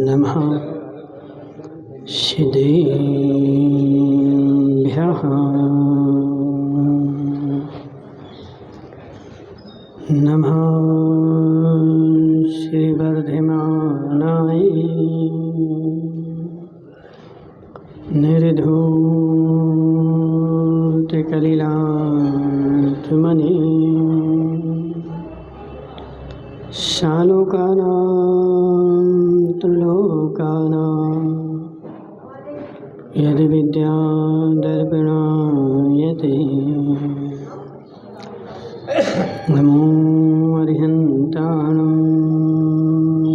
नमः सिद्धेभ्यः नमः श्रीवर्धमानाय निर्धूतकलिलात्मने शालोकानां त्रिलोकानां यद्विद्यादर्पणायते नमो अरिहन्ताणं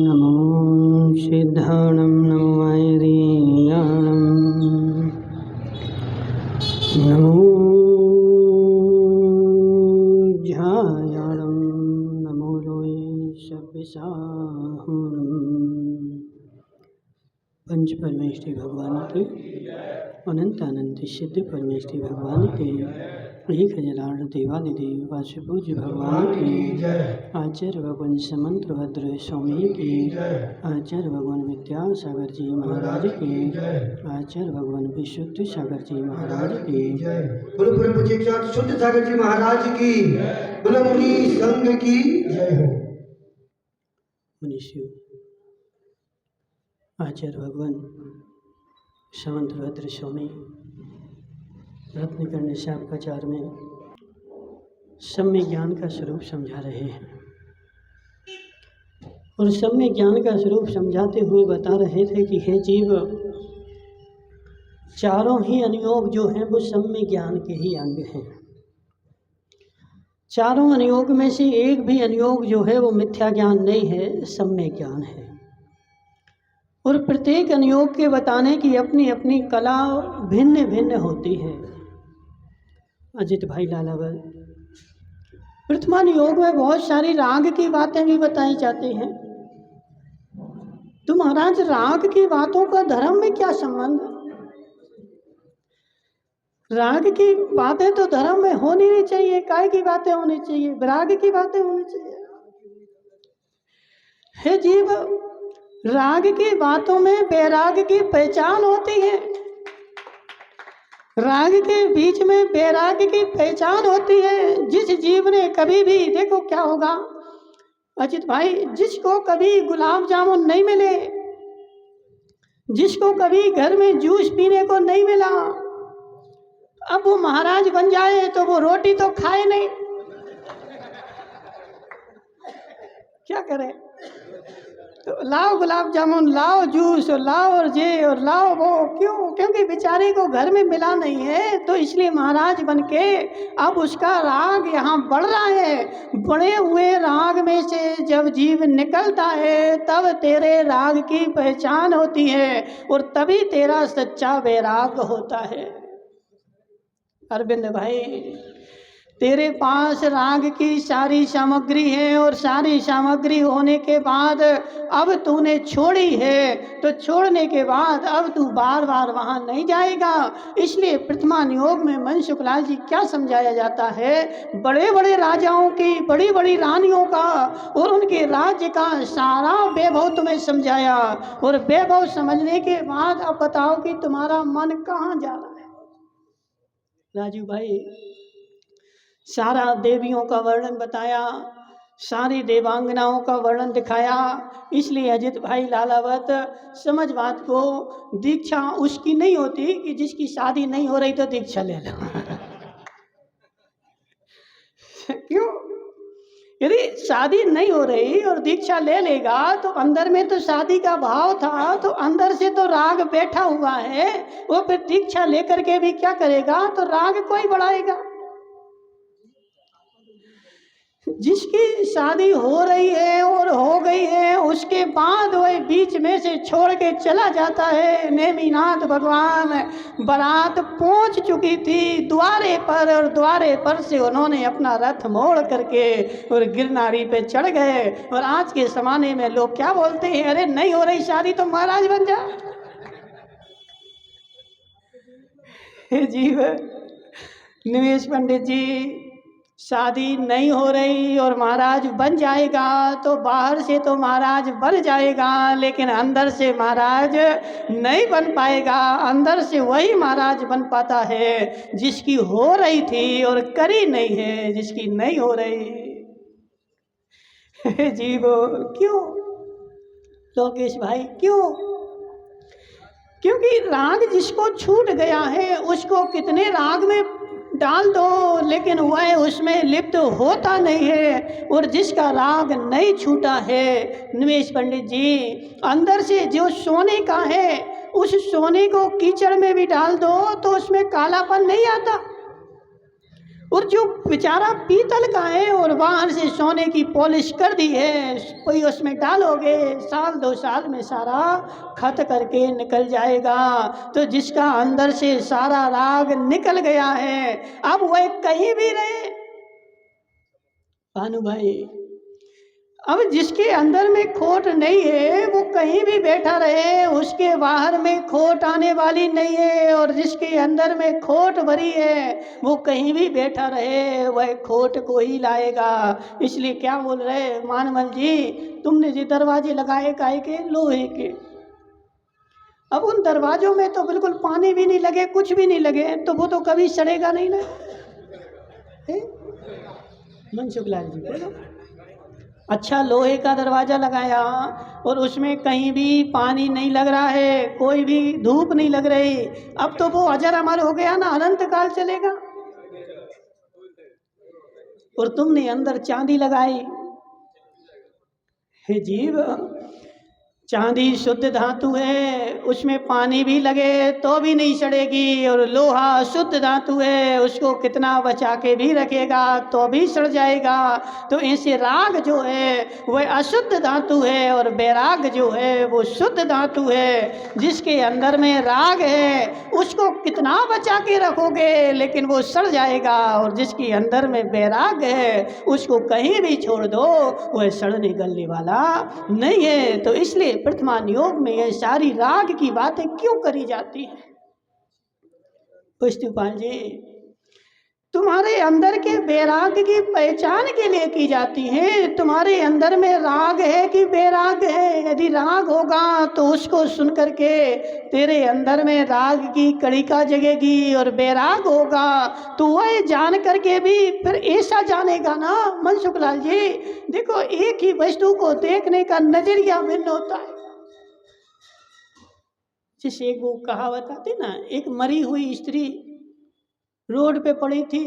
नमो सिद्धाणं नमो वैरीयाणं नमो ध्यायाणं नमो लोये सव्यसाहुणम्। पंच परमेष्ठी भगवान की अनंत अनंत सिद्ध परमेष्ठी भगवान के एक हजारार्थ देवादिदेव वासुपूज्य भगवान की आचार्य भगवान समंत भद्र स्वामी की आचार्य भगवान विद्यासागर जी महाराज की आचार्य भगवान विशुद्ध सागर जी महाराज की शुद्ध सागर जी महाराज की मुनि संघ की जय हो। मनुष्य आचार्य भगवान समंत भद्र स्वामी रत्नकर्ण शापकाचार में सम्य ज्ञान का स्वरूप समझा रहे हैं और सम्य ज्ञान का स्वरूप समझाते हुए बता रहे थे कि हे जीव, चारों ही अनुयोग जो हैं वो सम्य ज्ञान के ही अंग हैं। चारों अनुयोग में से एक भी अनुयोग जो है वो मिथ्या ज्ञान नहीं है, सम्य ज्ञान है। और प्रत्येक अनुयोग के बताने की अपनी अपनी कला भिन्न भिन्न होती है। अजित भाई लालावर, प्रथमानुयोग में बहुत सारी राग की बातें भी बताई जाती हैं। तो महाराज, राग की बातों का धर्म में क्या संबंध? राग की बातें तो धर्म में होनी नहीं चाहिए। काय की बातें होनी चाहिए? विराग की बातें होनी चाहिए। हे जीव, राग की बातों में बैराग की पहचान होती है। राग के बीच में बैराग की पहचान होती है। जिस जीव ने कभी भी, देखो क्या होगा अजित भाई, जिसको कभी गुलाब जामुन नहीं मिले, जिसको कभी घर में जूस पीने को नहीं मिला, अब वो महाराज बन जाए तो वो रोटी तो खाए नहीं, क्या करे? तो लाओ गुलाब जामुन, लाओ जूस, और लाओ और जे और लाओ वो, क्यों? क्योंकि बेचारे को घर में मिला नहीं है। तो इसलिए महाराज बनके अब उसका राग यहाँ बढ़ रहा है। बढ़े हुए राग में से जब जीव निकलता है तब तेरे राग की पहचान होती है और तभी तेरा सच्चा वैराग होता है। अरविंद भाई, तेरे पास राग की सारी सामग्री है और सारी सामग्री होने के बाद अब तूने छोड़ी है, तो छोड़ने के बाद अब तू बार बार वहाँ नहीं जाएगा। इसलिए प्रथमानुयोग में मन शुक्लाल जी क्या समझाया जाता है? बड़े बड़े राजाओं की, बड़ी बड़ी रानियों का और उनके राज्य का सारा वैभव तुम्हें समझाया, और वैभव समझने के बाद अब बताओ कि तुम्हारा मन कहाँ जा रहा है? राजू भाई, सारा देवियों का वर्णन बताया, सारी देवांगनाओं का वर्णन दिखाया। इसलिए अजित भाई लालावत, समझ बात को, दीक्षा उसकी नहीं होती कि जिसकी शादी नहीं हो रही तो दीक्षा ले लो। क्यों? यदि शादी नहीं हो रही और दीक्षा ले लेगा तो अंदर में तो शादी का भाव था, तो अंदर से तो राग बैठा हुआ है। वो फिर दीक्षा लेकर के भी क्या करेगा? तो राग को ही बढ़ाएगा। जिसकी शादी हो रही है और हो गई है, उसके बाद वह बीच में से छोड़ के चला जाता है। नेमिनाथ भगवान बारात पहुंच चुकी थी द्वारे पर, और द्वारे पर से उन्होंने अपना रथ मोड़ करके और गिरनारी पे चढ़ गए। और आज के जमाने में लोग क्या बोलते हैं? अरे नहीं हो रही शादी तो महाराज बन जा। जीव निमेश पंडित जी, शादी नहीं हो रही और महाराज बन जाएगा तो बाहर से तो महाराज बन जाएगा, लेकिन अंदर से महाराज नहीं बन पाएगा। अंदर से वही महाराज बन पाता है जिसकी हो रही थी और करी नहीं है, जिसकी नहीं हो रही। जीवो क्यों लोकेश भाई, क्यों? क्योंकि राग जिसको छूट गया है उसको कितने राग में डाल दो, लेकिन वह उसमें लिप्त होता नहीं है। और जिसका राग नहीं छूटा है निमेश पंडित जी, अंदर से जो सोने का है उस सोने को कीचड़ में भी डाल दो तो उसमें कालापन नहीं आता। और जो बेचारा पीतल का है और बाहर से सोने की पॉलिश कर दी है, कोई उसमें डालोगे साल 2 साल में सारा खत करके निकल जाएगा। तो जिसका अंदर से सारा राग निकल गया है, अब वह कहीं भी रहे भानु भाई, अब जिसके अंदर में खोट नहीं है वो कहीं भी बैठा रहे, उसके बाहर में खोट आने वाली नहीं है। और जिसके अंदर में खोट भरी है वो कहीं भी बैठा रहे, वह खोट को ही लाएगा। इसलिए क्या बोल रहे मानमल जी, तुमने जो दरवाजे लगाए काहे के? लोहे के। अब उन दरवाजों में तो बिल्कुल पानी भी नहीं लगे, कुछ भी नहीं लगे, तो वो तो कभी सड़ेगा नहीं ना। मनसुख लाल जी बोलो। अच्छा लोहे का दरवाज़ा लगाया और उसमें कहीं भी पानी नहीं लग रहा है, कोई भी धूप नहीं लग रही, अब तो वो अजर अमर हो गया ना, अनंत काल चलेगा। और तुमने अंदर चांदी लगाई, हे जीव, चांदी शुद्ध धातु है, उसमें पानी भी लगे तो भी नहीं सड़ेगी। और लोहा शुद्ध धातु है, उसको कितना बचा के भी रखेगा तो भी सड़ जाएगा। तो ऐसे राग जो है वह अशुद्ध धातु है और बैराग जो है वो शुद्ध धातु है। जिसके अंदर में राग है उसको कितना बचा के रखोगे लेकिन वो सड़ जाएगा, और जिसके अंदर में बैराग है उसको कहीं भी छोड़ दो वह सड़ने गलने वाला नहीं है। तो इसलिए वर्तमान योग में यह सारी राग की बातें क्यों करी जाती है? पुष्टिपाल जी, तुम्हारे अंदर के बैराग की पहचान के लिए की जाती है। तुम्हारे अंदर में राग है कि बैराग है? यदि राग होगा तो उसको सुन करके तेरे अंदर में राग की कड़िका जगेगी, और बैराग होगा तो वह जान करके भी फिर ऐसा जानेगा ना। मनसुख लाल जी देखो, एक ही वस्तु को देखने का नजरिया भिन्न होता है। जिसे एक वो कहावत आती ना, एक मरी हुई स्त्री रोड पे पड़ी थी,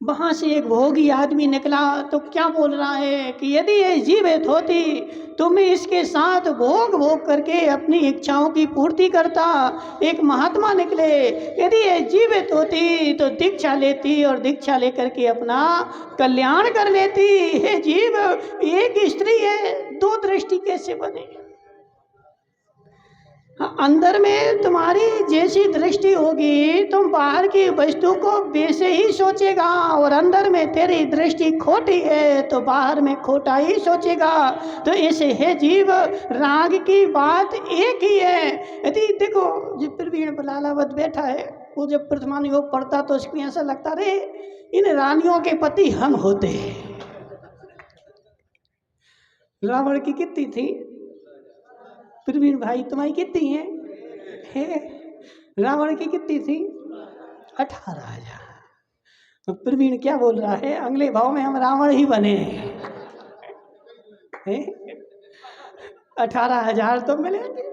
वहाँ से एक भोगी आदमी निकला तो क्या बोल रहा है कि यदि ये जीवित होती तो मैं इसके साथ भोग भोग करके अपनी इच्छाओं की पूर्ति करता। एक महात्मा निकले, यदि ये जीवित होती तो दीक्षा लेती और दीक्षा लेकर के अपना कल्याण कर लेती। हे जीव, एक स्त्री है, 2 दृष्टि कैसे बने? अंदर में तुम्हारी जैसी दृष्टि होगी तुम बाहर की वस्तु को वैसे ही सोचेगा, और अंदर में तेरी दृष्टि खोटी है तो बाहर में खोटा ही सोचेगा। तो ऐसे है जीव, राग की बात एक ही है। यदि देखो जो प्रवीण बलालावत बैठा है, वो जब प्रथमान योग पढ़ता तो उसको ऐसा लगता रे इन रानियों के पति हम होते हैं। रावण की कितनी थी प्रवीण भाई, तुम्हारी कितनी है? रावण की कितनी थी? 18,000। तो प्रवीण क्या बोल रहा है, अगले भाव में हम रावण ही बने हैं। 18,000 तो मिलेंगे।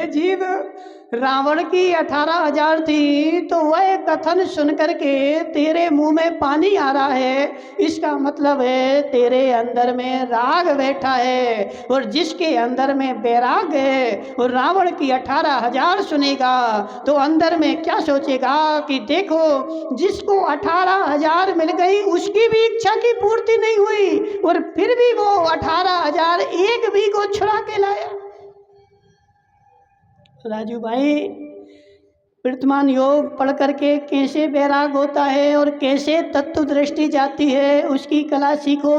जीव, रावण की 18,000 थी तो वह कथन सुन करके तेरे मुंह में पानी आ रहा है, इसका मतलब है तेरे अंदर में राग बैठा है। और जिसके अंदर में बैराग है और रावण की 18,000 सुनेगा तो अंदर में क्या सोचेगा कि देखो जिसको 18,000 मिल गई उसकी भी इच्छा की पूर्ति नहीं हुई, और फिर भी वो 18,000 एक भी को छुड़ा के लाया। राजू भाई, वर्तमान योग पढ़ करके कैसे वैराग होता है और कैसे तत्व दृष्टि जाती है, उसकी कला सीखो।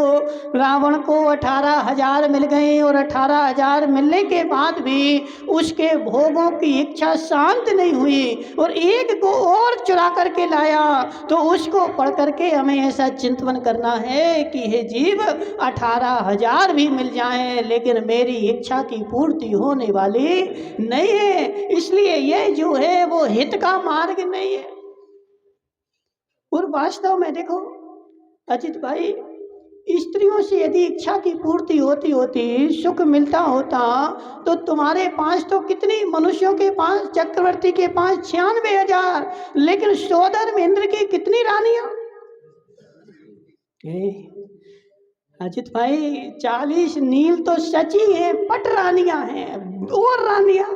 रावण को 18,000 मिल गए और 18,000 मिलने के बाद भी उसके भोगों की इच्छा शांत नहीं हुई और एक को और चुरा करके लाया। तो उसको पढ़ करके हमें ऐसा चिंतन करना है कि हे जीव, 18,000 भी मिल जाएं लेकिन मेरी इच्छा की पूर्ति होने वाली नहीं है। इसलिए ये जो है वो हित का मार्ग नहीं है। और वास्तव में देखो अजित भाई, स्त्रियों से यदि इच्छा की पूर्ति होती सुख मिलता होता तो तुम्हारे पास तो कितनी मनुष्यों के पास, चक्रवर्ती के पास 96,000, लेकिन सौदर में इंद्र की कितनी रानियां। अजित भाई 40 नील तो सची है, पट रानियां हैं और रानियां।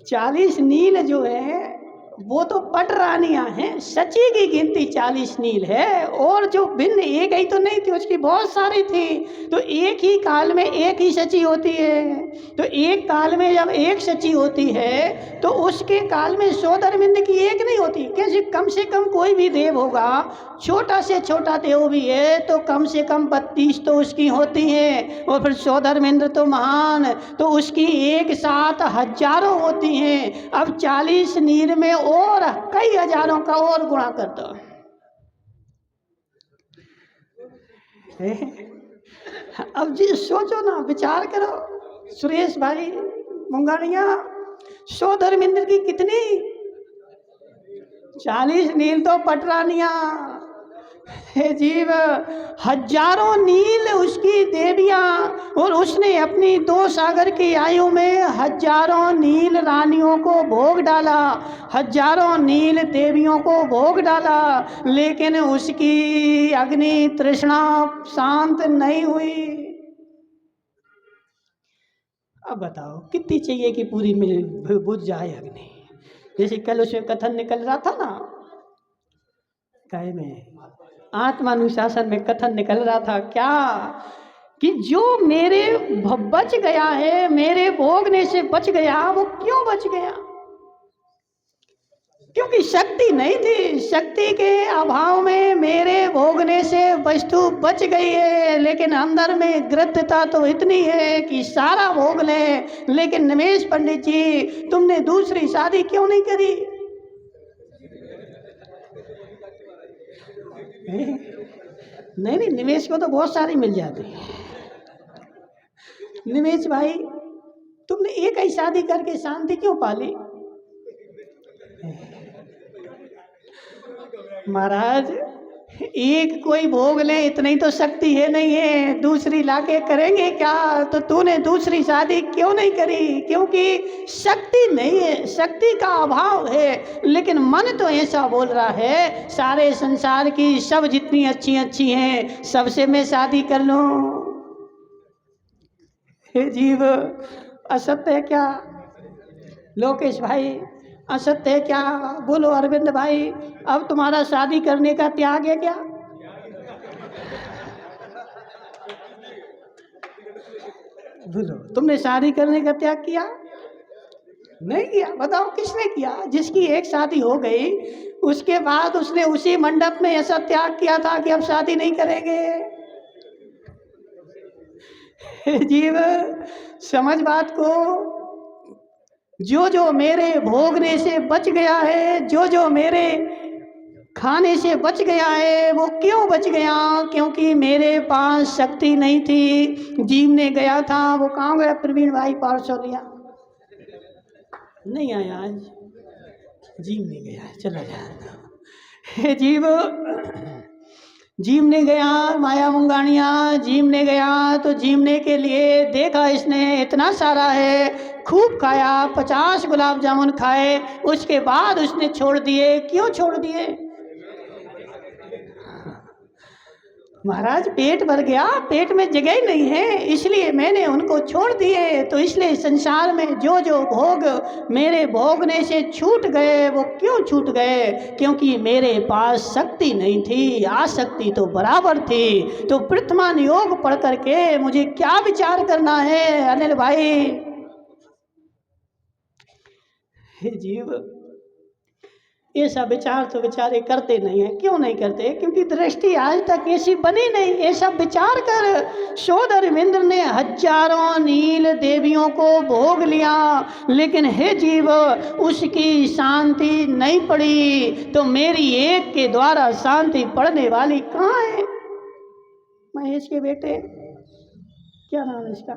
40 नील जो है वो तो पट रानियां हैं, सची की गिनती 40 नील है। और जो भिन्न एक ही तो नहीं थी, उसकी बहुत सारी थी। तो एक ही काल में एक ही सची होती है। तो एक काल में जब एक सची होती है तो उसके काल में 100 धर्मेंद्र की एक नहीं होती। कैसे? कम से कम कोई भी देव होगा, छोटा से छोटा देव भी है तो कम से कम 32 तो उसकी होती है। और फिर 100 धर्मेंद्र तो महान, तो उसकी एक साथ हजारों होती हैं। अब 40 नील में और कई हजारों का और गुणा कर दो। अब जी सोचो ना, विचार करो सुरेश भाई मुंगानिया, 100 धर्मेंद्र की कितनी? 40 नील तो पटरानिया। हे जीव, हजारों नील उसकी देवियां, और उसने अपनी 2 सागर की आयु में हजारों नील रानियों को भोग डाला, हजारों नील देवियों को भोग डाला, लेकिन उसकी अग्नि तृष्णा शांत नहीं हुई। अब बताओ कितनी चाहिए कि पूरी बुझ जाए अग्नि? जैसे कल उसमें कथन निकल रहा था ना, काय में आत्मानुशासन में कथन निकल रहा था क्या, कि जो मेरे बच गया है, मेरे भोगने से बच गया, वो क्यों बच गया? क्योंकि शक्ति नहीं थी। शक्ति के अभाव में मेरे भोगने से वस्तु बच गई है, लेकिन अंदर में गृद्धता तो इतनी है कि सारा भोग ले। लेकिन निमेश पंडित जी, तुमने दूसरी शादी क्यों नहीं करी? नहीं, निमेश को तो बहुत सारी मिल जाती है। निमेश भाई, तुमने एक ही शादी करके शांति क्यों पाली? महाराज, एक कोई भोग ले इतनी तो शक्ति है नहीं है, दूसरी लाके करेंगे क्या? तो तूने दूसरी शादी क्यों नहीं करी? क्योंकि शक्ति नहीं है, शक्ति का अभाव है। लेकिन मन तो ऐसा बोल रहा है, सारे संसार की सब जितनी अच्छी अच्छी हैं सबसे मैं शादी कर लूं। हे जीव, असत्य है क्या? लोकेश भाई, असत्य है क्या? बोलो अरविंद भाई, अब तुम्हारा शादी करने का त्याग है क्या? बोलो, तुमने शादी करने का त्याग किया? नहीं किया। बताओ किसने किया? जिसकी एक शादी हो गई उसके बाद उसने उसी मंडप में ऐसा त्याग किया था कि अब शादी नहीं करेंगे। जीव, समझ बात को। जो जो मेरे भोगने से बच गया है, जो जो मेरे खाने से बच गया है, वो क्यों बच गया? क्योंकि मेरे पास शक्ति नहीं थी। जीव ने गया था, वो कहाँ गया? प्रवीण भाई पार्सलिया नहीं आया आज, जीव ने गया, चला जाए। जीव, जीव ने गया, माया मुंगानिया, जीव ने गया तो जीवने के लिए देखा इसने इतना सारा है, खूब खाया, 50 गुलाब जामुन खाए, उसके बाद उसने छोड़ दिए। क्यों छोड़ दिए? महाराज, पेट भर गया, पेट में जगह ही नहीं है, इसलिए मैंने उनको छोड़ दिए। तो इसलिए संसार में जो जो भोग मेरे भोगने से छूट गए, वो क्यों छूट गए? क्योंकि मेरे पास शक्ति नहीं थी, आसक्ति तो बराबर थी। तो वर्तमान योग पढ़ करके मुझे क्या विचार करना है अनिल भाई? हे जीव, ऐसा विचार तो बेचारे करते नहीं हैं। क्यों नहीं करते? क्योंकि दृष्टि आज तक ऐसी बनी नहीं। ऐसा विचार कर, शोध अरविंद ने हजारों नील देवियों को भोग लिया, लेकिन हे जीव उसकी शांति नहीं पड़ी, तो मेरी एक के द्वारा शांति पड़ने वाली कहाँ है? महेश के बेटे, क्या नाम है इसका?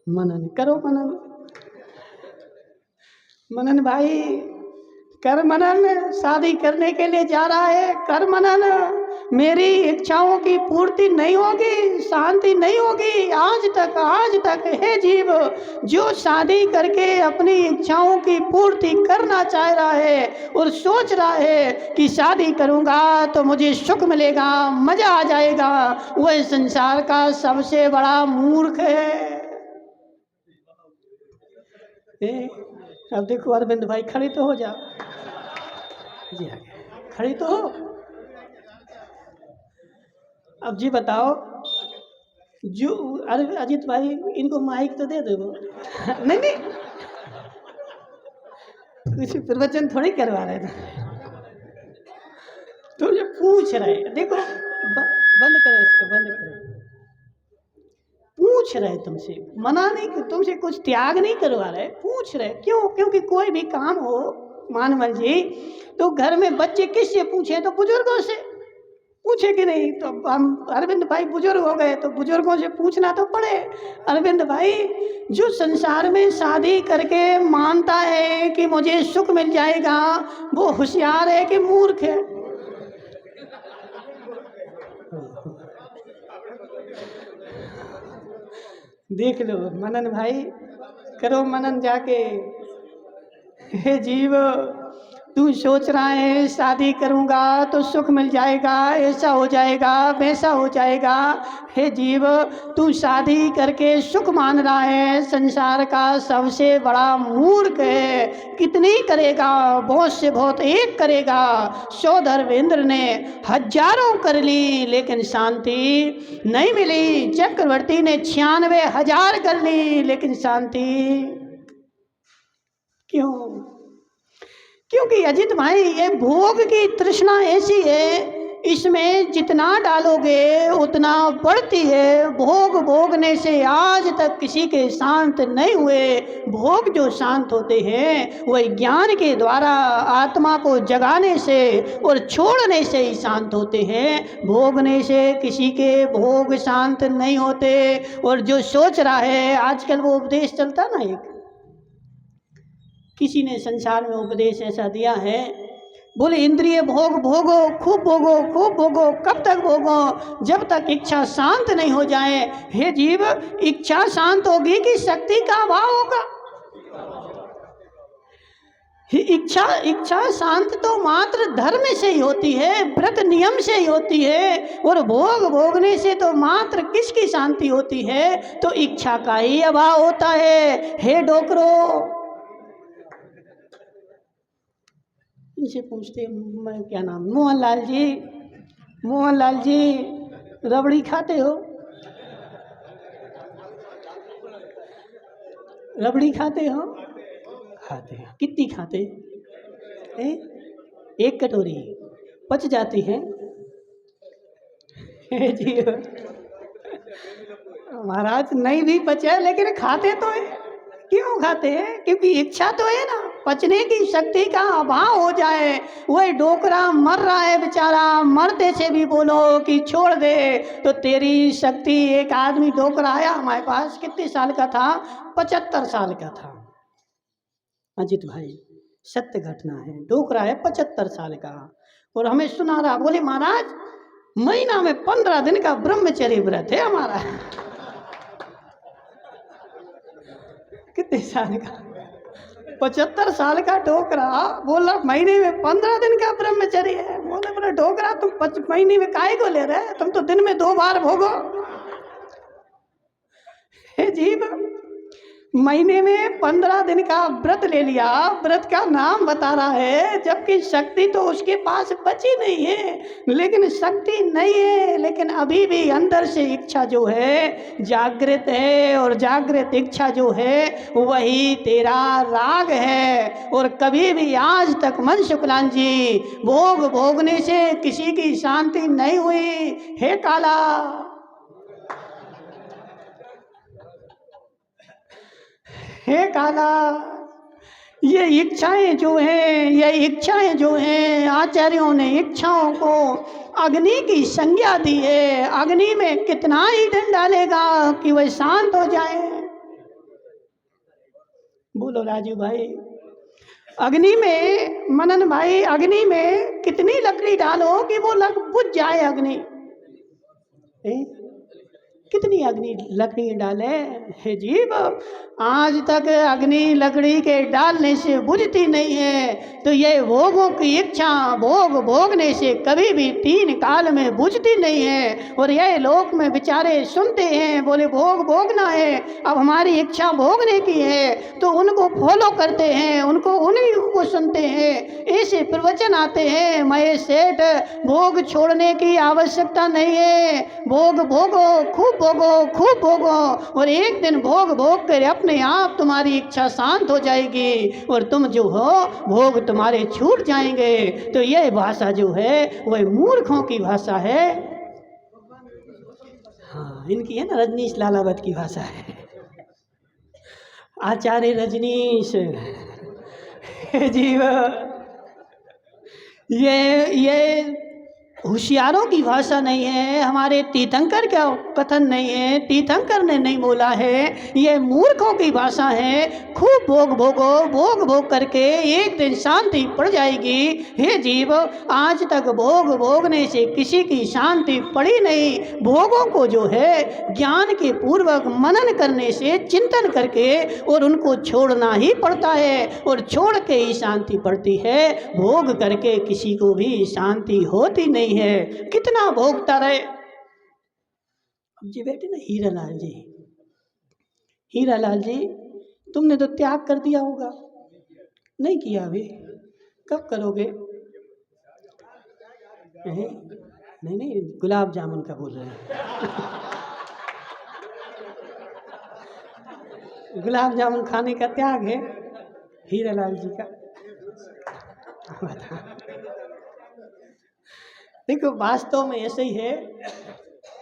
मनन करो, मनन। मनन भाई कर मनन, शादी करने के लिए जा रहा है, कर मनन। मेरी इच्छाओं की पूर्ति नहीं होगी, शांति नहीं होगी। आज तक हे जीव, जो शादी करके अपनी इच्छाओं की पूर्ति करना चाह रहा है और सोच रहा है कि शादी करूंगा तो मुझे सुख मिलेगा, मजा आ जाएगा, वह संसार का सबसे बड़ा मूर्ख है। अब देखो अरविंद भाई, खड़े तो हो जा जी, खड़े तो हो। अब जी बताओ, जो अरे अजीत भाई, इनको माइक तो दे दो। नहीं कुछ प्रवचन थोड़ी करवा रहे थे, तुमसे पूछ रहे। देखो बंद करो इसको, बंद करो। पूछ रहे तुमसे, मना नहीं, तुमसे कुछ त्याग नहीं करवा रहे, पूछ रहे। क्यों? क्योंकि कोई भी काम हो मानवल जी, तो घर में बच्चे किससे पूछे? तो बुजुर्गों से पूछे कि नहीं? तो हम अरविंद भाई बुजुर्ग हो गए तो बुजुर्गों से पूछना तो पड़े। अरविंद भाई, जो संसार में शादी करके मानता है कि मुझे सुख मिल जाएगा, वो होशियार है कि मूर्ख है? देख लो मनन भाई, करो मनन जाके। हे जीव, तू सोच रहा है शादी करूंगा तो सुख मिल जाएगा, ऐसा हो जाएगा, वैसा हो जाएगा। हे जीव, तू शादी करके सुख मान रहा है, संसार का सबसे बड़ा मूर्ख है। कितनी करेगा? बहुत से बहुत एक करेगा। शोध अरविंद ने हजारों कर ली, लेकिन शांति नहीं मिली। चक्रवर्ती ने 96,000 कर ली, लेकिन शांति क्यों? क्योंकि अजित भाई, ये भोग की तृष्णा ऐसी है, इसमें जितना डालोगे उतना बढ़ती है। भोग भोगने से आज तक किसी के शांत नहीं हुए। भोग जो शांत होते हैं वह ज्ञान के द्वारा आत्मा को जगाने से और छोड़ने से ही शांत होते हैं। भोगने से किसी के भोग शांत नहीं होते। और जो सोच रहा है, आजकल वो उपदेश चलता ना, एक किसी ने संसार में उपदेश ऐसा दिया है, बोले इंद्रिय भोग भोगो, खूब भोगो, खूब भोगो। कब तक भोगो? जब तक इच्छा शांत नहीं हो जाए। हे जीव, इच्छा शांत होगी कि शक्ति का अभाव होगा? इच्छा शांत तो मात्र धर्म से ही होती है, व्रत नियम से ही होती है। और भोग भोगने से तो मात्र किसकी शांति होती है? तो इच्छा का ही अभाव होता है। हे डोकरो, इनसे पूछते, मैं क्या नाम, मोहनलाल जी, मोहनलाल जी रबड़ी खाते हो? रबड़ी खाते हो? खाते हैं। कितनी खाते हैं? एक कटोरी पच जाती है जी। महाराज नहीं भी पचे, लेकिन खाते तो है। क्यों खाते हैं? क्योंकि इच्छा तो है ना, पचने की शक्ति का अभाव हो जाए। वही डोकरा मर रहा है बेचारा, मरते से भी बोलो कि छोड़ दे तो तेरी शक्ति। एक आदमी डोकरा आया हमारे पास, कितने साल का था? 75 साल का था। अजित भाई, सत्य घटना है। डोकरा है 75 साल का, और हमें सुना रहा, बोले महाराज महीना में 15 दिन का ब्रह्मचर्य व्रत है हमारा। कितने साल का? 75 साल का डोकरा बोला महीने में 15 दिन का ब्रह्मचर्य है। बोले डोकरा, तुम महीने में काहे को ले रहे? तुम तो दिन में 2 बार भोगो। हे जीव, महीने में 15 दिन का व्रत ले लिया, व्रत का नाम बता रहा है, जबकि शक्ति तो उसके पास बची नहीं है। लेकिन शक्ति नहीं है, लेकिन अभी भी अंदर से इच्छा जो है जागृत है, और जागृत इच्छा जो है वही तेरा राग है। और कभी भी आज तक मन शुक्लान जी भोग भोगने से किसी की शांति नहीं हुई। हे काला, हे काला, ये इच्छाएं जो हैं, ये इच्छाएं जो हैं, आचार्यों ने इच्छाओं को अग्नि की संज्ञा दी है। अग्नि में कितना ईंधन डालेगा कि वह शांत हो जाए। बोलो राजू भाई, अग्नि में, मनन भाई, अग्नि में कितनी लकड़ी डालो कि वो बुझ जाए अग्नि। कितनी अग्नि लकड़ी डाले, हे जीव, आज तक अग्नि लकड़ी के डालने से बुझती नहीं है। तो ये भोगों की इच्छा भोग भोगने से कभी भी 3 काल में बुझती नहीं है। और ये लोक में बेचारे सुनते हैं, बोले भोग भोगना है, अब हमारी इच्छा भोगने की है, तो उनको फॉलो करते हैं, उन्हीं को सुनते हैं। ऐसे प्रवचन आते हैं, महेश सेठ, भोग छोड़ने की आवश्यकता नहीं है, भोग भोगो, खूब भोगो, खूब भोगो, और एक दिन भोग भोग कर अपने आप तुम्हारी इच्छा शांत हो जाएगी और तुम जो हो भोग तुम्हारे छूट जाएंगे। तो यह भाषा जो है वह मूर्खों की भाषा है। हाँ, इनकी है ना, रजनीश लालावत की भाषा है। आचार्य रजनीश जीव, ये होशियारों की भाषा नहीं है, हमारे तीर्थंकर का कथन नहीं है, तीर्थंकर ने नहीं बोला है, ये मूर्खों की भाषा है। खूब भोग भोगो, भोग भोग करके एक दिन शांति पड़ जाएगी। हे जीव, आज तक भोग भोगने से किसी की शांति पड़ी नहीं। भोगों को जो है ज्ञान के पूर्वक मनन करने से, चिंतन करके, और उनको छोड़ना ही पड़ता है, और छोड़ के ही शांति पड़ती है। भोग करके किसी को भी शांति होती नहीं है। कितना भोगता रहे। जी बेटे ना, हीरालाल जी, हीरालाल जी, तुमने तो त्याग कर दिया होगा, नहीं किया अभी, कब करोगे? नहीं, गुलाब जामुन का बोल रहे हैं। गुलाब जामुन खाने का त्याग है हीरालाल जी का। देखो, वास्तव में ऐसे ही है।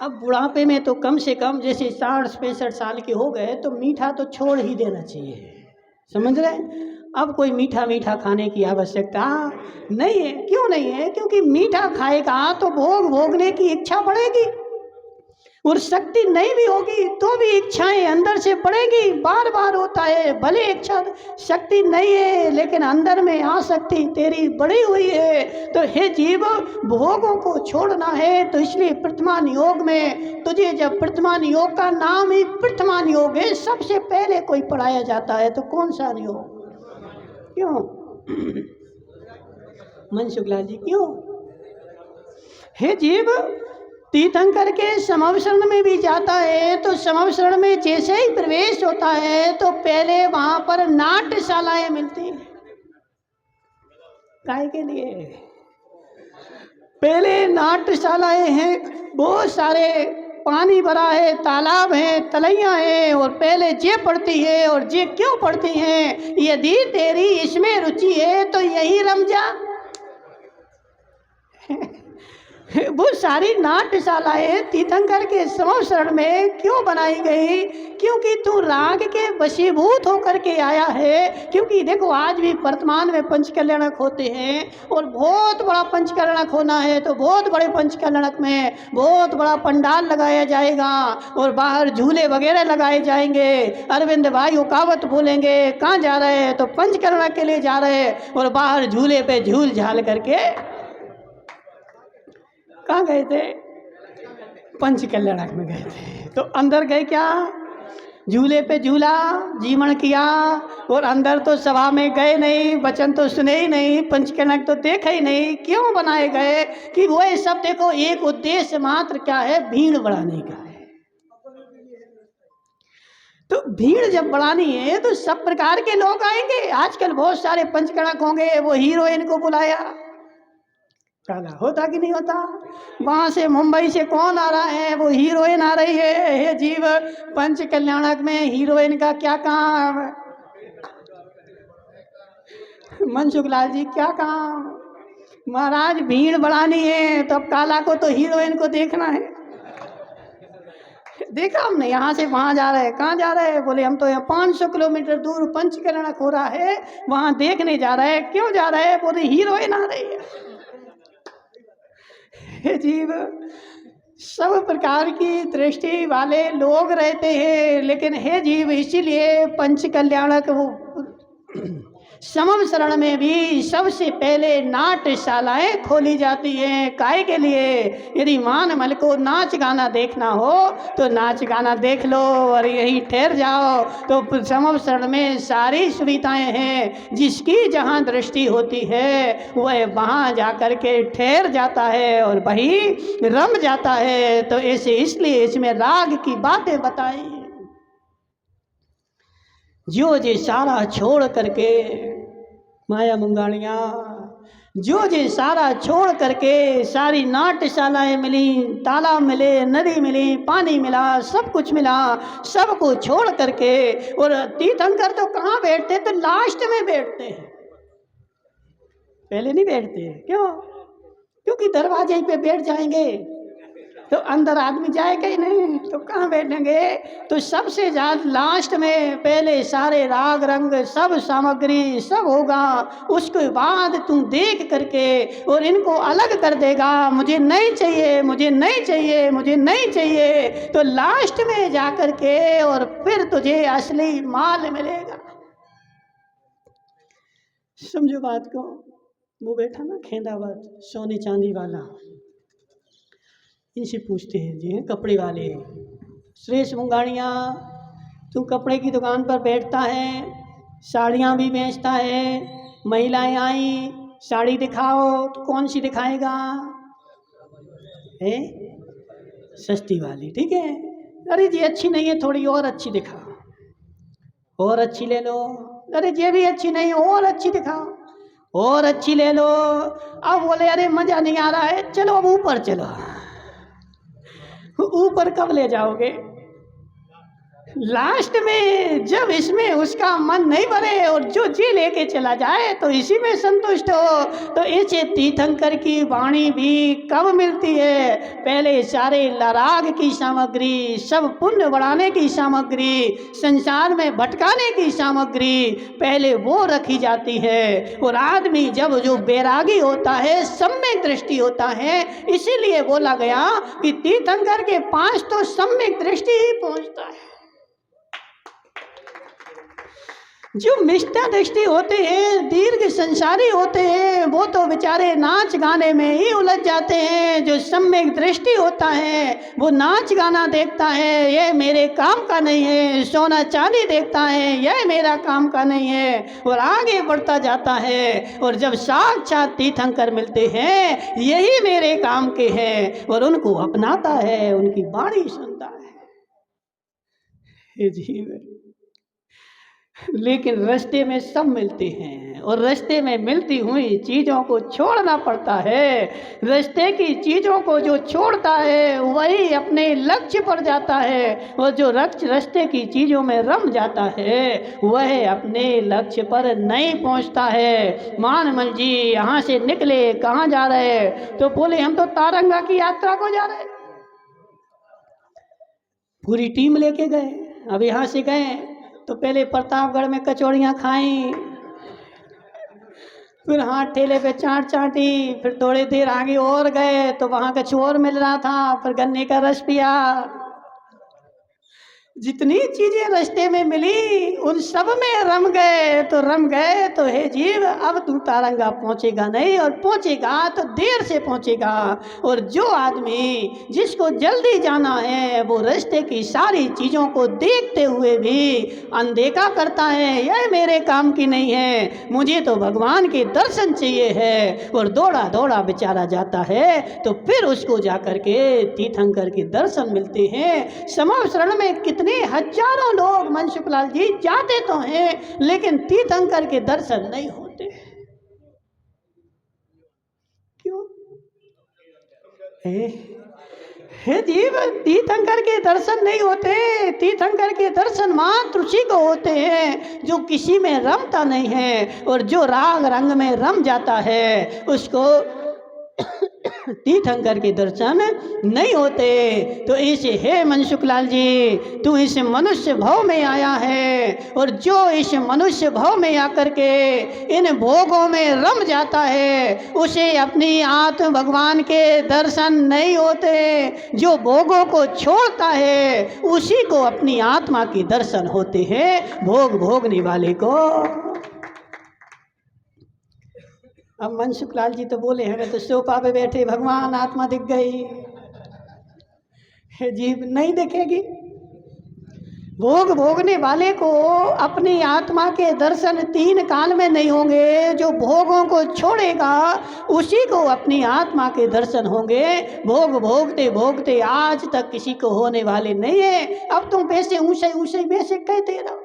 अब बुढ़ापे में तो कम से कम जैसे 60-65 साल के हो गए तो मीठा तो छोड़ ही देना चाहिए, समझ रहे? अब कोई मीठा मीठा खाने की आवश्यकता नहीं है। क्यों नहीं है? क्योंकि मीठा खाएगा तो भोग भोगने की इच्छा बढ़ेगी, और शक्ति नहीं भी होगी तो भी इच्छाएं अंदर से बढ़ेगी। बार बार होता है, भले इच्छा शक्ति नहीं है लेकिन अंदर में आसक्ति तेरी बढ़ी हुई है। तो हे जीव, भोगों को छोड़ना है, तो इसलिए प्रथमान योग में तुझे, जब प्रथमान योग का नाम ही प्रथमान योग है, सबसे पहले कोई पढ़ाया जाता है, तो कौन सा योग? क्यों मन शुक्ला जी, क्यों? हे जीव, तीर्थंकर के समवसरण में भी जाता है, तो समवसरण में जैसे ही प्रवेश होता है तो पहले वहां पर नाट्यशालाएं मिलती हैं। काहे के लिए? पहले नाट्यशालाएं हैं, बहुत सारे पानी भरा है, तालाब है, तलैया है, और पहले जे पड़ती है। और जे क्यों पड़ती है? यदि तेरी इसमें रुचि है तो यही रम जा। वो सारी नाट्यशालाएं तीर्थंकर के समवसरण में क्यों बनाई गई? क्योंकि तू राग के वशीभूत होकर के आया है। क्योंकि देखो, आज भी वर्तमान में पंचकल्याणक होते हैं, और बहुत बड़ा पंचकल्याणक होना है तो बहुत बड़े पंचकल्याणक में बहुत बड़ा पंडाल लगाया जाएगा, और बाहर झूले वगैरह लगाए जाएंगे। अरविंद भाई उकावत बोलेंगे, कहाँ जा रहे हैं? तो पंचकल्याणक के लिए जा रहे हैं, और बाहर झूले पे झूल झाल करके कहाँ गए थे? पंचकल्याणक में गए थे। तो अंदर गए क्या? झूले पे झूला, जीवन किया, और अंदर तो सभा में गए नहीं, वचन तो सुने ही नहीं, पंचकल्याणक तो देखा ही नहीं। क्यों बनाए गए? कि वह सब देखो, एक उद्देश्य मात्र क्या है? भीड़ बढ़ाने का है। तो भीड़ जब बढ़ानी है तो सब प्रकार के लोग आएंगे। आजकल बहुत सारे पंचकड़क होंगे, वो हीरोइन को बुलाया, साला होता कि नहीं होता। वहां से मुंबई से कौन आ रहा है, वो हीरोइन आ रही है। हे जीव, पंच कल्याणक में हीरोइन का क्या काम? मनसुख लाल जी क्या काम? महाराज भीड़ बढ़ानी है तो अब काला को तो हीरोइन को देखना है। देखा हमने, यहाँ से वहाँ जा रहे हैं। कहाँ जा रहे हैं? बोले हम तो यहाँ 500 किलोमीटर दूर पंचकल्याणक हो रहा है, वहाँ देखने जा रहे हैं। क्यों जा रहे हैं? बोले हीरोइन आ रही है। हे जीव, सब प्रकार की दृष्टि वाले लोग रहते हैं, लेकिन हे जीव इसीलिए पंच कल्याणक वो समम शरण में भी सबसे पहले नाट्यशालाएं खोली जाती हैं। काहे के लिए? यदि मान मल को नाच गाना देखना हो तो नाच गाना देख लो और यहीं ठहर जाओ। तो समम शरण में सारी सुविधाएं हैं। जिसकी जहां दृष्टि होती है वह वहां जाकर के ठहर जाता है और वही रम जाता है। तो ऐसे इसलिए इसमें राग की बातें बताई। जो जे सारा छोड़ करके माया मुंगानिया, जो जे सारा छोड़ करके, सारी नाट्यशालाएं मिली, तालाब मिले, नदी मिली, पानी मिला, सब कुछ मिला, सबको छोड़ करके। और तीर्थंकर तो कहाँ बैठते? तो लास्ट में बैठते हैं, पहले नहीं बैठते। क्यों? क्योंकि दरवाजे पे बैठ जाएंगे तो अंदर आदमी जाएगा ही नहीं, तो कहाँ बैठेंगे? तो सबसे ज़्यादा लास्ट में पहले सारे राग रंग सब सामग्री सब होगा। उसके बाद तुम देख करके और इनको अलग कर देगा। मुझे नहीं चाहिए, मुझे नहीं चाहिए, मुझे नहीं चाहिए। तो लास्ट में जा कर के और फिर तुझे असली माल मिलेगा। समझो बात को। वो बैठा ना खेंदावत सोने चांदी वाला, इनसे पूछते हैं, जी हैं कपड़े वाले, सुरेश मुंगानिया तू कपड़े की दुकान पर बैठता है, साड़ियाँ भी बेचता है, महिलाएं आई साड़ी दिखाओ तो कौन सी दिखाएगा? है सस्ती वाली, ठीक है। अरे जी अच्छी नहीं है, थोड़ी और अच्छी दिखाओ, और अच्छी ले लो। अरे ये भी अच्छी नहीं, और अच्छी दिखाओ, और अच्छी ले लो। अब बोले अरे मज़ा नहीं आ रहा है, चलो अब ऊपर चलो। ऊपर कब ले जाओगे? लास्ट में जब इसमें उसका मन नहीं भरे और जो जी लेके चला जाए तो इसी में संतुष्ट हो। तो ऐसे तीर्थंकर की वाणी भी कब मिलती है? पहले सारे लराग की सामग्री, सब पुण्य बढ़ाने की सामग्री, संसार में भटकाने की सामग्री पहले वो रखी जाती है। और आदमी जब जो बैरागी होता है, सम्यक दृष्टि होता है, इसीलिए बोला गया कि तीर्थंकर के पास तो सम्यक दृष्टि ही पहुंचता है। जो मिष्टा दृष्टि होते हैं, दीर्घ संसारी होते हैं, वो तो बेचारे नाच गाने में ही उलझ जाते हैं। जो सम्यक दृष्टि होता है वो नाच गाना देखता है, यह मेरे काम का नहीं है, सोना चांदी देखता है, यह मेरा काम का नहीं है, और आगे बढ़ता जाता है। और जब साक्षात तीर्थंकर मिलते हैं, यही मेरे काम के हैं, और उनको अपनाता है, उनकी वाणी सुनता है। हे जीव, लेकिन रास्ते में सब मिलते हैं और रास्ते में मिलती हुई चीज़ों को छोड़ना पड़ता है। रास्ते की चीज़ों को जो छोड़ता है वही अपने लक्ष्य पर जाता है, और जो रास्ते की चीज़ों में रम जाता है वह अपने लक्ष्य पर नहीं पहुंचता है। मानमल जी यहाँ से निकले, कहाँ जा रहे? तो बोले हम तो तारंगा की यात्रा को जा रहे। पूरी टीम लेके गए। अब यहाँ से गए तो पहले प्रतापगढ़ में कचौड़ियाँ खाई, फिर हाथ ठेले पे चाट चाटी, फिर थोड़ी देर आगे और गए तो वहाँ कछुआ मिल रहा था, फिर गन्ने का रस पिया। जितनी चीजें रास्ते में मिली उन सब में रम गए। तो रम गए तो हे जीव, अब तू तारंगा पहुंचेगा नहीं, और पहुंचेगा तो देर से पहुंचेगा। और जो आदमी जिसको जल्दी जाना है वो रास्ते की सारी चीज़ों को देखते हुए भी अनदेखा करता है, यह मेरे काम की नहीं है, मुझे तो भगवान के दर्शन चाहिए है, और दौड़ा दौड़ा बेचारा जाता है। तो फिर उसको जाकर के तीर्थंकर के दर्शन मिलते हैं। समम शरण में कितने कितने हजारों लोग मनसुखलाल जी जाते तो हैं, लेकिन तीर्थंकर के दर्शन नहीं होते। क्यों? हे जीव, तीर्थंकर के दर्शन नहीं होते। तीर्थंकर के दर्शन मात्र उसी को होते हैं जो किसी में रमता नहीं है, और जो राग रंग में रम जाता है उसको तीर्थंकर के दर्शन नहीं होते। तो ऐसे है मनसुखलाल जी, तू इस मनुष्य भाव में आया है, और जो इस मनुष्य भाव में आकर के इन भोगों में रम जाता है उसे अपनी आत्म भगवान के दर्शन नहीं होते। जो भोगों को छोड़ता है उसी को अपनी आत्मा के दर्शन होते हैं, भोग भोगने वाले को। अब मनसुखलाल जी तो बोले हैं, तो सोफा पे बैठे भगवान आत्मा दिख गई। जीव नहीं दिखेगी। भोग भोगने वाले को अपनी आत्मा के दर्शन तीन काल में नहीं होंगे। जो भोगों को छोड़ेगा उसी को अपनी आत्मा के दर्शन होंगे। भोग भोगते भोगते आज तक किसी को होने वाले नहीं है। अब तुम पैसे ऊंचे ऊंचे वैसे कहते रहो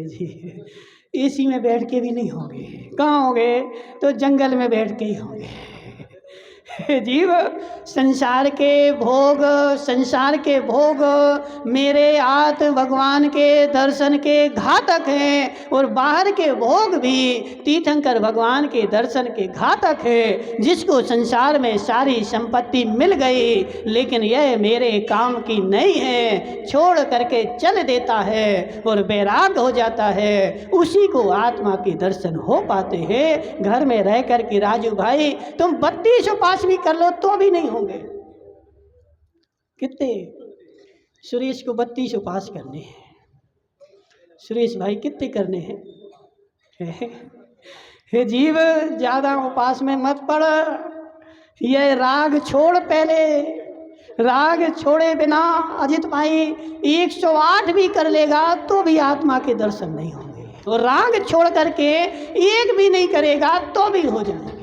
जी, एसी में बैठ के भी नहीं होंगे। कहाँ होंगे? तो जंगल में बैठ के ही होंगे। जीव, संसार के भोग मेरे आत्म भगवान के दर्शन के घातक हैं, और बाहर के भोग भी तीर्थंकर भगवान के दर्शन के घातक है। जिसको संसार में सारी संपत्ति मिल गई, लेकिन यह मेरे काम की नहीं है, छोड़ करके चल देता है और बैराग हो जाता है, उसी को आत्मा के दर्शन हो पाते हैं। घर में रह करके राजू भाई तुम 32 उपास भी कर लो तो भी नहीं होंगे। कितने? सुरेश को 32 उपास करने हैं। सुरेश भाई कितने करने हैं? हे जीव, ज्यादा उपास में मत पड़। ये राग छोड़, पहले राग छोड़े बिना अजित भाई 108 भी कर लेगा तो भी आत्मा के दर्शन नहीं होंगे, और राग छोड़ करके एक भी नहीं करेगा तो भी हो जाएंगे।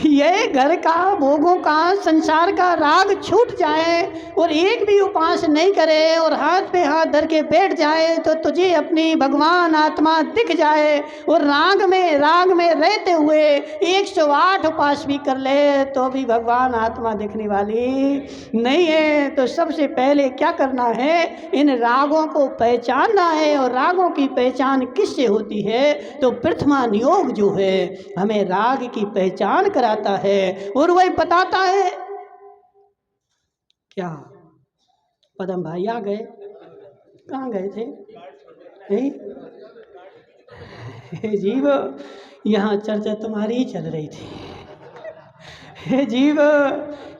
ये घर का, भोगों का, संसार का राग छूट जाए और एक भी उपास नहीं करे और हाथ पे हाथ धर के बैठ जाए तो तुझे अपनी भगवान आत्मा दिख जाए। और राग में रहते हुए 108 उपास भी कर ले तो भी भगवान आत्मा दिखने वाली नहीं है। तो सबसे पहले क्या करना है? इन रागों को पहचानना है। और रागों की पहचान किससे होती है? तो प्रथमान योग जो है हमें राग की पहचान कराता है, और वही बताता है। क्या पदम भाई आ गए? कहाँ गए थे? नहीं जीव, यहाँ चर्चा तुम्हारी ही चल रही थी। हे जीव,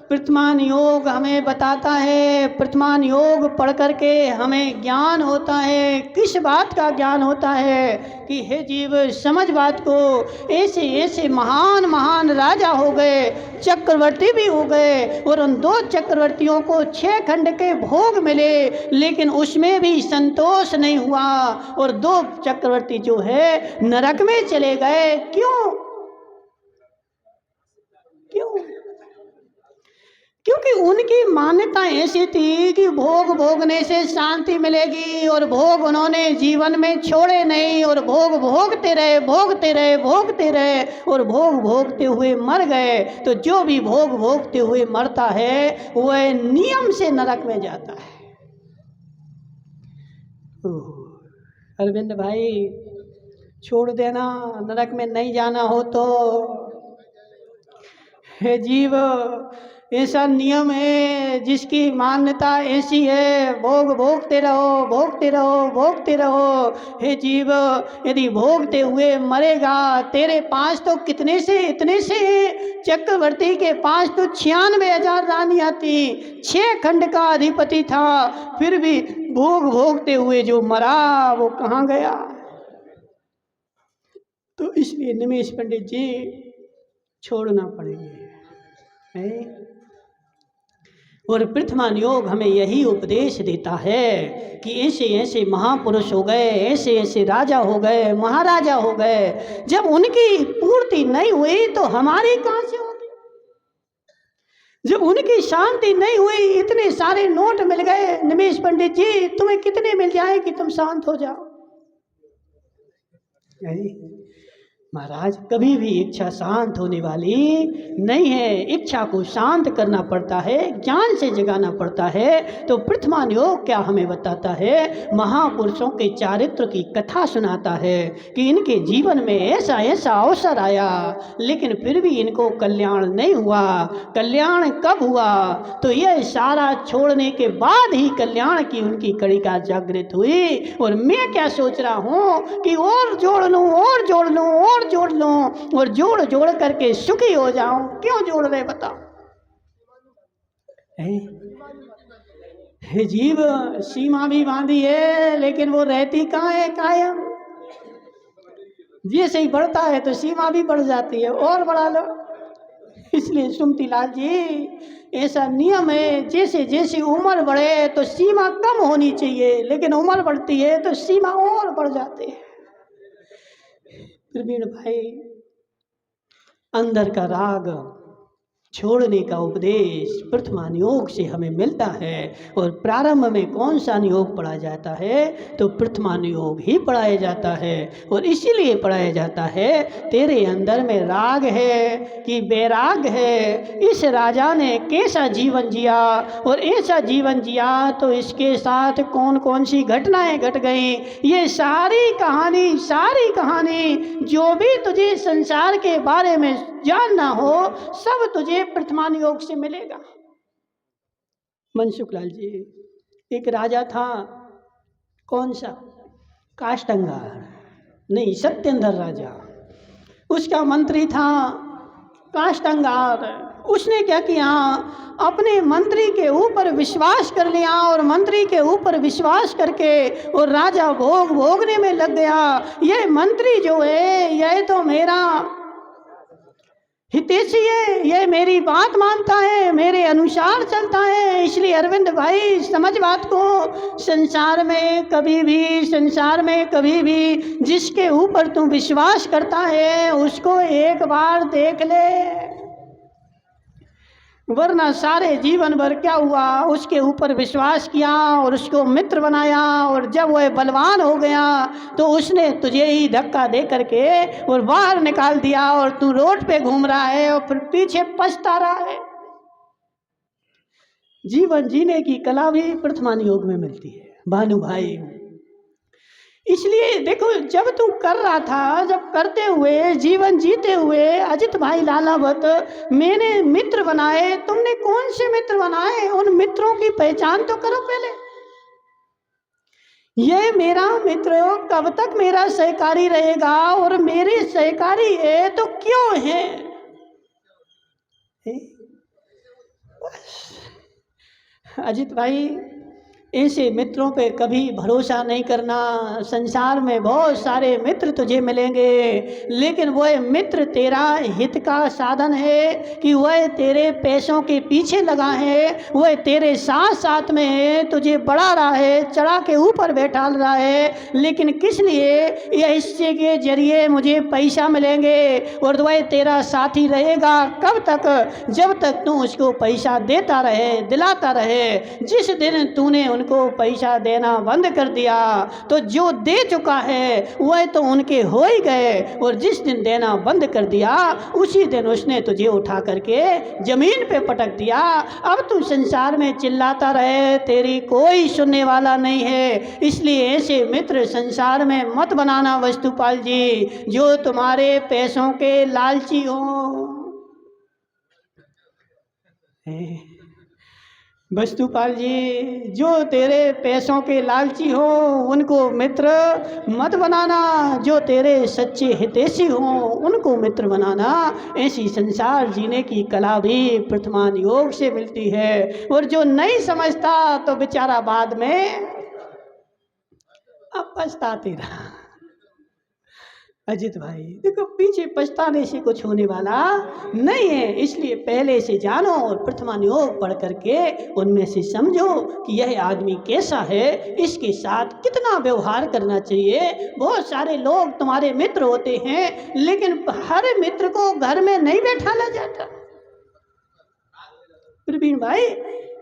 प्रथमान योग हमें बताता है। प्रथमान योग पढ़ करके हमें ज्ञान होता है। किस बात का ज्ञान होता है? कि हे जीव, समझ बात को। ऐसे ऐसे महान महान राजा हो गए, चक्रवर्ती भी हो गए, और उन 2 चक्रवर्तियों को 6 खंड के भोग मिले, लेकिन उसमें भी संतोष नहीं हुआ, और 2 चक्रवर्ती जो है नरक में चले गए। क्यों? क्योंकि उनकी मान्यता ऐसी थी कि भोग भोगने से शांति मिलेगी, और भोग उन्होंने जीवन में छोड़े नहीं, और भोग भोगते रहे और भोग भोगते हुए मर गए। तो जो भी भोग भोगते हुए मरता है वह नियम से नरक में जाता है। अरविंद भाई छोड़ देना, नरक में नहीं जाना हो तो। हे जीव, ऐसा नियम है जिसकी मान्यता ऐसी है, भोग भोगते रहो। हे जीव, यदि भोगते हुए मरेगा, तेरे पास तो कितने से इतने से चक्रवर्ती के पास तो 96,000 रानियाँ थी, 6 खंड का अधिपति था, फिर भी भोग भोगते हुए जो मरा वो कहाँ गया? तो इसलिए निमेश पंडित जी छोड़ना पड़ेंगे। और प्रथमान योग हमें यही उपदेश देता है कि ऐसे ऐसे महापुरुष हो गए, ऐसे ऐसे राजा हो गए, महाराजा हो गए, जब उनकी पूर्ति नहीं हुई तो हमारी कहाँ से होगी? जब उनकी शांति नहीं हुई, इतने सारे नोट मिल गए, निमेश पंडित जी तुम्हें कितने मिल जाए कि तुम शांत हो जाओ? महाराज, कभी भी इच्छा शांत होने वाली नहीं है। इच्छा को शांत करना पड़ता है, ज्ञान से जगाना पड़ता है। तो प्रथमान योग क्या हमें बताता है? महापुरुषों के चारित्र की कथा सुनाता है कि इनके जीवन में ऐसा ऐसा अवसर आया, लेकिन फिर भी इनको कल्याण नहीं हुआ। कल्याण कब हुआ? तो यह सारा छोड़ने के बाद ही कल्याण की उनकी कड़िका जागृत हुई। और मैं क्या सोच रहा हूँ कि और जोड़ लूँ, और जोड़ लूँ, और जोड़ लूं, और जोड़ जोड़ करके सुखी हो जाऊं। क्यों जोड़ रहे बताओ? हे जीव, सीमा भी बांधी है, लेकिन वो रहती कहाँ है कायम? जैसे ही बढ़ता है तो सीमा भी बढ़ जाती है, और बढ़ा लो। इसलिए सुमती लाल जी, ऐसा नियम है, जैसे जैसे उम्र बढ़े तो सीमा कम होनी चाहिए, लेकिन उम्र बढ़ती है तो सीमा और बढ़ जाती है। प्रवीण भाई, अंदर का राग छोड़ने का उपदेश प्रथमान योग से हमें मिलता है। और प्रारंभ में कौन सा योग पढ़ा जाता है? तो प्रथमान योग ही पढ़ाया जाता है। और इसीलिए पढ़ाया जाता है, तेरे अंदर में राग है कि बैराग है। इस राजा ने कैसा जीवन जिया, और ऐसा जीवन जिया तो इसके साथ कौन कौन सी घटनाएं घट गई, ये सारी कहानी जो भी तुझे संसार के बारे में जानना हो, सब तुझे प्रथमान योग से मिलेगा। मनसुख लाल जी, एक राजा था, कौन सा? काष्टंगार नहीं, सत्येंद्र राजा। उसका मंत्री था काष्टंगार। उसने क्या किया? अपने मंत्री के ऊपर विश्वास कर लिया, और मंत्री के ऊपर विश्वास करके और राजा भोगने में लग गया। ये मंत्री जो है, यह तो मेरा हितैषी है, ये मेरी बात मानता है, मेरे अनुसार चलता है। इसलिए अरविंद भाई समझ बात को, संसार में कभी भी जिसके ऊपर तू विश्वास करता है उसको एक बार देख ले, वरना सारे जीवन भर क्या हुआ? उसके ऊपर विश्वास किया और उसको मित्र बनाया, और जब वह बलवान हो गया तो उसने तुझे ही धक्का दे करके और बाहर निकाल दिया, और तू रोड पे घूम रहा है और फिर पीछे पछता रहा है। जीवन जीने की कला भी प्रथमान योग में मिलती है भानु भाई। इसलिए देखो, जब तू कर रहा था, जब करते हुए, जीवन जीते हुए, अजित भाई लालावत मैंने मित्र बनाए, तुमने कौन से मित्र बनाए? उन मित्रों की पहचान तो करो पहले। ये मेरा मित्र कब तक मेरा सहकारी रहेगा, और मेरे सहकारी है तो क्यों है? अजित भाई, ऐसे मित्रों पे कभी भरोसा नहीं करना। संसार में बहुत सारे मित्र तुझे मिलेंगे, लेकिन वह मित्र तेरा हित का साधन है कि वह तेरे पैसों के पीछे लगा है, वह तेरे साथ साथ में है, तुझे बढ़ा रहा है, चढ़ा के ऊपर बैठा रहा है, लेकिन किस लिए? यह हिस्से के जरिए मुझे पैसा मिलेंगे, और वह तेरा साथी रहेगा कब तक? जब तक तू उसको पैसा देता रहे, दिलाता रहे। जिस दिन तूने उनको पैसा देना बंद कर दिया तो जो दे चुका है वह तो उनके हो ही गए, और जिस दिन देना बंद कर दिया उसी दिन उसने तुझे उठा करके जमीन पे पटक दिया। अब तू संसार में चिल्लाता रहे, तेरी कोई सुनने वाला नहीं है। इसलिए ऐसे मित्र संसार में मत बनाना वस्तुपाल जी, जो तुम्हारे पैसों के लालची हो। वस्तुपाल जी, जो तेरे पैसों के लालची हो उनको मित्र मत बनाना, जो तेरे सच्चे हितैषी हो उनको मित्र बनाना। ऐसी संसार जीने की कला भी प्रथमान योग से मिलती है। और जो नहीं समझता तो बेचारा बाद में अब पछताते रहा। अजित भाई देखो, पीछे पछताने से कुछ होने वाला नहीं है। इसलिए पहले से जानो और प्रथमान योग पढ़ करके उनमें से समझो कि यह आदमी कैसा है, इसके साथ कितना व्यवहार करना चाहिए। बहुत सारे लोग तुम्हारे मित्र होते हैं, लेकिन हर मित्र को घर में नहीं बैठाना जाता। प्रवीण भाई,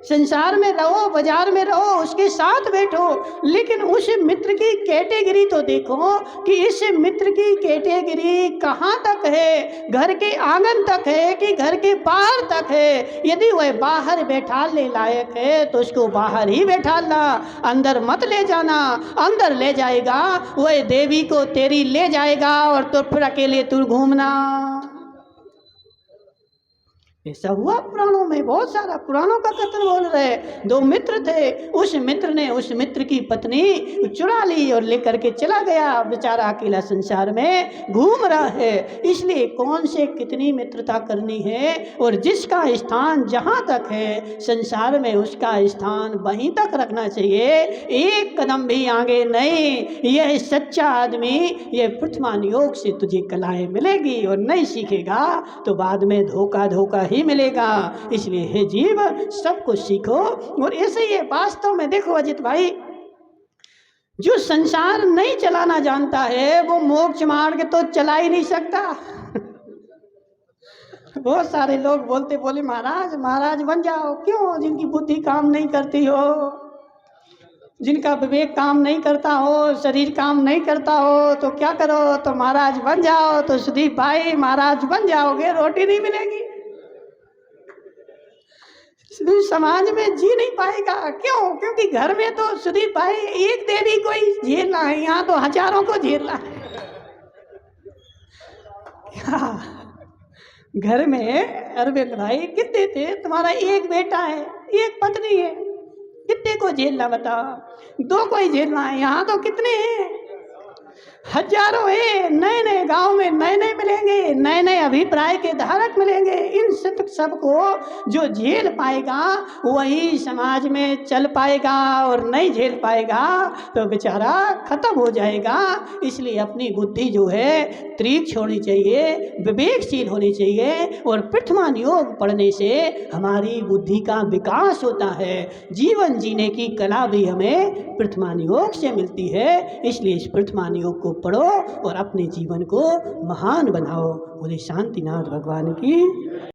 संसार में रहो, बाजार में रहो, उसके साथ बैठो, लेकिन उस मित्र की कैटेगरी तो देखो कि इस मित्र की कैटेगरी कहाँ तक है, घर के आंगन तक है कि घर के बाहर तक है। यदि वह बाहर बैठाने लायक है तो उसको बाहर ही बैठाना, अंदर मत ले जाना। अंदर ले जाएगा वह देवी को तेरी ले जाएगा और तो फिर अकेले तू घूमना। ऐसा हुआ पुराणों में, बहुत सारा पुराणों का कथन बोल रहे। दो मित्र थे, उस मित्र ने उस मित्र की पत्नी चुरा ली और लेकर के चला गया, बेचारा अकेला संसार में घूम रहा है। इसलिए कौन से कितनी मित्रता करनी है, और जिसका स्थान जहाँ तक है संसार में उसका स्थान वहीं तक रखना चाहिए, एक कदम भी आगे नहीं। यह सच्चा आदमी, यह पृथ्वी योग से तुझे कलाएं मिलेगी, और नहीं सीखेगा तो बाद में धोखा धोखा ही मिलेगा। इसलिए हे जीव, सब कुछ सीखो। और ऐसे ही वास्तव में देखो अजित भाई, जो संसार नहीं चलाना जानता है वो मोक्ष मार्ग तो चला ही नहीं सकता। बहुत सारे लोग बोलते बोले महाराज महाराज बन जाओ। क्यों? जिनकी बुद्धि काम नहीं करती हो, जिनका विवेक काम नहीं करता हो, शरीर काम नहीं करता हो, तो क्या करो? तो महाराज बन जाओ। तो सुदीप भाई महाराज बन जाओगे, रोटी नहीं मिलेगी, समाज में जी नहीं पाएगा। क्यों? क्योंकि घर में तो सुदीप भाई एक देवी को ही झेलना है, यहाँ तो हजारों को झेलना है। घर में अरविंद भाई कितने थे? तुम्हारा एक बेटा है, एक पत्नी है, कितने को झेलना बताओ? दो को ही झेलना है। यहाँ तो कितने हैं? हजारों है। नए नए गांव में नए नए मिलेंगे, नए नए अभिप्राय के धारक मिलेंगे। इन सबको जो झेल पाएगा वही समाज में चल पाएगा, और नहीं झेल पाएगा तो बेचारा खत्म हो जाएगा। इसलिए अपनी बुद्धि जो है तीक्ष्ण होनी चाहिए, विवेकशील होनी चाहिए, और पृथ्वी योग पढ़ने से हमारी बुद्धि का विकास होता है। जीवन जीने की कला भी हमें पृथ्वी योग से मिलती है। इसलिए इस पृथ्वी योग को पढ़ो और अपने जीवन को महान बनाओ। बोले शांतिनाथ भगवान की।